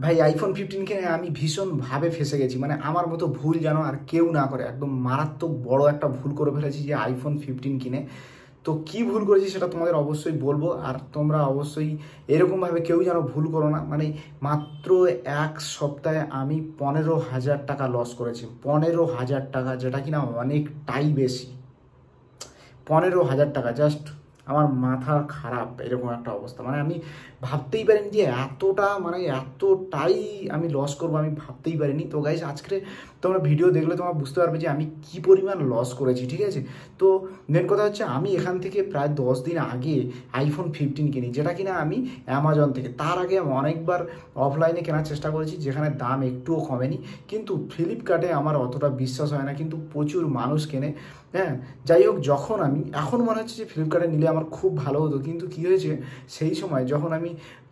ভাই আইফোন 15 কিনে আমি ভীষণভাবে ফেঁসে গেছি, মানে আমার মতো ভুল যেন আর কেউ না করে। একদম মারাত্মক বড় একটা ভুল করে ফেলেছি যে আইফোন 15 কিনে। তো কি ভুল করেছি সেটা তোমাদের অবশ্যই বলবো, আর তোমরা অবশ্যই এরকমভাবে কেউ যেন ভুল করো না। মানে মাত্র 1 সপ্তাহে আমি 15,000 টাকা লস করেছি, 15,000 টাকা, যেটা কিনা অনেকটাই বেশি। 15,000 টাকা জাস্ট, আমার মাথা খারাপ এরকম একটা অবস্থা। মানে আমি ভাবতেই পারিনি যে এতটা, মানে এতটাই আমি লস করবো, আমি ভাবতেই পারিনি। তো গাইস আজকে তোমরা ভিডিও দেখলে তোমরা বুঝতে পারবে যে আমি কি পরিমাণ লস করেছি, ঠিক আছে? তো মেন কথা হচ্ছে আমি এখান থেকে প্রায় 10 দিন আগে আইফোন 15 কিনি, যেটা কিনা আমি অ্যামাজন থেকে। তার আগে আমি অনেকবার অফলাইনে কেনার চেষ্টা করেছি যেখানে দাম একটুও কমেনি, কিন্তু ফ্লিপকার্টে আমার অতটা বিশ্বাস হয় না, কিন্তু প্রচুর মানুষ কেনে। হ্যাঁ, যাই হোক, যখন আমি এখন মনে হচ্ছে যে ফ্লিপকার্টে নিলে আমার খুব ভালো হতো, কিন্তু কী হয়েছে সেই সময় যখন আমি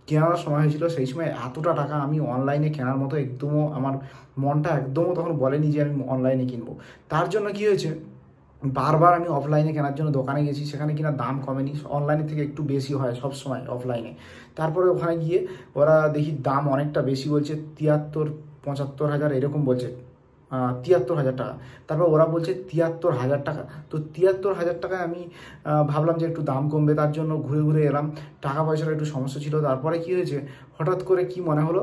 কেনার সময় হয়েছিল, সেই সময় এতটা টাকা আমি অনলাইনে কেনার মতো একদমও আমার মনটা একদমও তখন বলেনি যে আমি অনলাইনে কিনবো। তার জন্য কী হয়েছে, বারবার আমি অফলাইনে কেনার জন্য দোকানে গেছি, সেখানে কিনা দাম কমেনি, অনলাইনের থেকে একটু বেশি হয় সব সময় অফলাইনে। তারপরে ওখানে গিয়ে ওরা দেখি দাম অনেকটা বেশি বলছে, 73-75 হাজার এরকম বলছে, 73,000 টাকা। তারপর ওরা বলছে 73,000 টাকা। তো 73,000 টাকায় আমি ভাবলাম যে একটু দাম কমবে, তার জন্য ঘুরে ঘুরে এলাম। টাকা পয়সার একটু সমস্যা ছিল। তারপরে কী হয়েছে, হঠাৎ করে কি মনে হলো,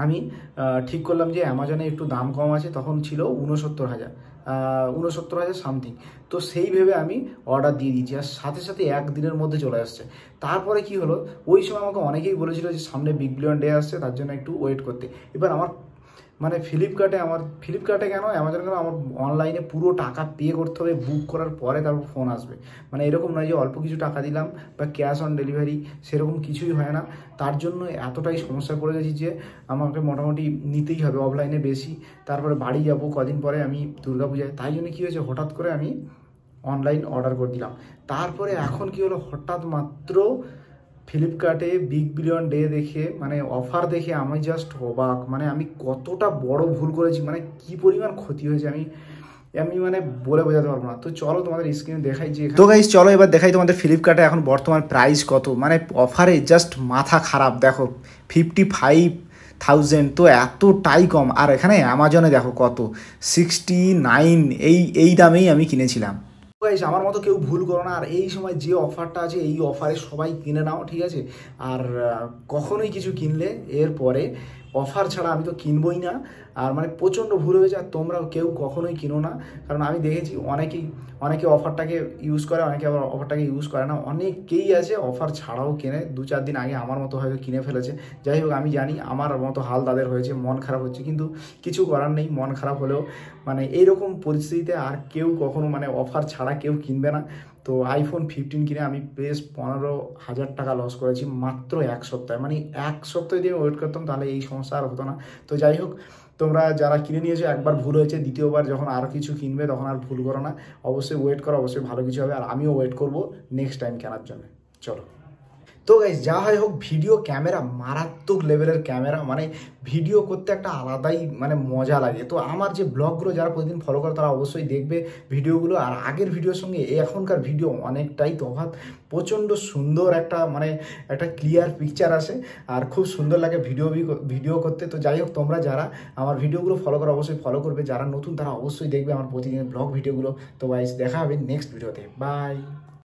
আমি ঠিক করলাম যে অ্যামাজনে একটু দাম কম আছে, তখন ছিল 69,000, 69,000 সামথিং। তো সেই ভেবে আমি অর্ডার দিয়ে দিয়েছি, আর সাথে সাথে একদিনের মধ্যে চলে আসছে। তারপরে কি হলো, ওই সময় আমাকে অনেকেই বলেছিল যে সামনে বিগ বিলিয়ন ডে আসছে, তার জন্য একটু ওয়েট করতে। এবার আমার মানে ফ্লিপকার্টে কেন, অ্যামাজন কেন, আমার অনলাইনে পুরো টাকা পে করতে হবে, বুক করার পরে তারপর ফোন আসবে। মানে এরকম নয় যে অল্প কিছু টাকা দিলাম বা ক্যাশ অন ডেলিভারি, সেরকম কিছুই হয় না। তার জন্য এতটাই সমস্যায় পড়ে গেছি যে আমাকে মোটামুটি নিতেই হবে অফলাইনে বেশি। তারপরে বাড়ি যাব কদিন পরে আমি দুর্গাপূজায়, তাই জন্য কী হয়েছে, হঠাৎ করে আমি অনলাইন অর্ডার করে দিলাম। তারপরে এখন কি হলো, হঠাৎ মাত্র ফ্লিপকার্টে বিগ বিলিয়ন ডে দেখে, মানে অফার দেখে আমি জাস্ট অবাক। মানে আমি কতটা বড় ভুল করেছি, মানে কি পরিমাণ ক্ষতি হয়েছে আমি আমি মানে বলে বোঝাতে পারবো না। তো চলো তোমাদের স্ক্রিনে দেখাই যে, তো গাইস চলো এবার দেখাই তোমাদের ফ্লিপকার্টে এখন বর্তমান প্রাইস কত। মানে অফারে জাস্ট মাথা খারাপ, দেখো 55,000, তো এতটাই কম। আর এখানে অ্যামাজনে দেখো কত, 69, এই দামেই আমি কিনেছিলাম। গাইস আমার মতো কেউ ভুল করো না, আর এই সময় যে অফারটা আছে এই অফারে সবাই কিনে নাও, ঠিক আছে? আর কখনোই কিছু কিনলে এরপরে অফার ছাড়া আমি তো কিনবই না। আর মানে প্রচণ্ড ভুল হয়েছে, আর তোমরা কেউ কখনোই কিনো না, কারণ আমি দেখেছি অনেকে অফারটাকে ইউজ করে, অনেকে আবার অফারটাকে ইউজ করে না। অনেকেই আছে অফার ছাড়াও কেনে, 2-4 দিন আগে আমার মতো হয়তো কিনে ফেলেছে। যাই হোক, আমি জানি আমার মতো হাল তাদের হয়েছে, মন খারাপ হচ্ছে, কিন্তু কিছু করার নেই। মন খারাপ হলেও মানে এইরকম পরিস্থিতিতে আর কেউ কখনো মানে অফার ছাড়া কেউ কিনবে না। তো আইফোন 15 কিনে আমি বেশ 15,000 টাকা লস করেছি মাত্র 1 সপ্তাহে। মানে 1 সপ্তাহ যদি আমি ওয়েট করতাম তাহলে এই সমস্যা আর হতো না। তো যাই হোক, তোমরা যারা কিনে নিয়েছো, একবার ভুল হয়েছে, দ্বিতীয়বার যখন আরও কিছু কিনবে তখন আর ভুল করো না। অবশ্যই ওয়েট করো, অবশ্যই ভালো কিছু হবে। আর আমিও ওয়েট করবো নেক্সট টাইম কেনার জন্য। চলো। তো গাইস যা হয় হোক, ভিডিও ক্যামেরা মারাত্মক লেভেলের ক্যামেরা, মানে ভিডিও করতে একটা আলাদাই মানে মজা লাগে। তো আমার যে ব্লগগুলো যারা প্রতিদিন ফলো করে তারা অবশ্যই দেখবে ভিডিওগুলো, আর আগের ভিডিওর সঙ্গে এখনকার ভিডিও অনেকটাই তফাৎ। প্রচণ্ড সুন্দর একটা মানে একটা ক্লিয়ার পিকচার আসে, আর খুব সুন্দর লাগে ভিডিও করতে। তো যাই হোক, তোমরা যারা আমার ভিডিওগুলো ফলো করো অবশ্যই ফলো করবে, যারা নতুন তারা অবশ্যই দেখবে আমার প্রতিদিন ব্লগ ভিডিওগুলো। তো গাইস দেখা হবে নেক্সট ভিডিওতে, বাই।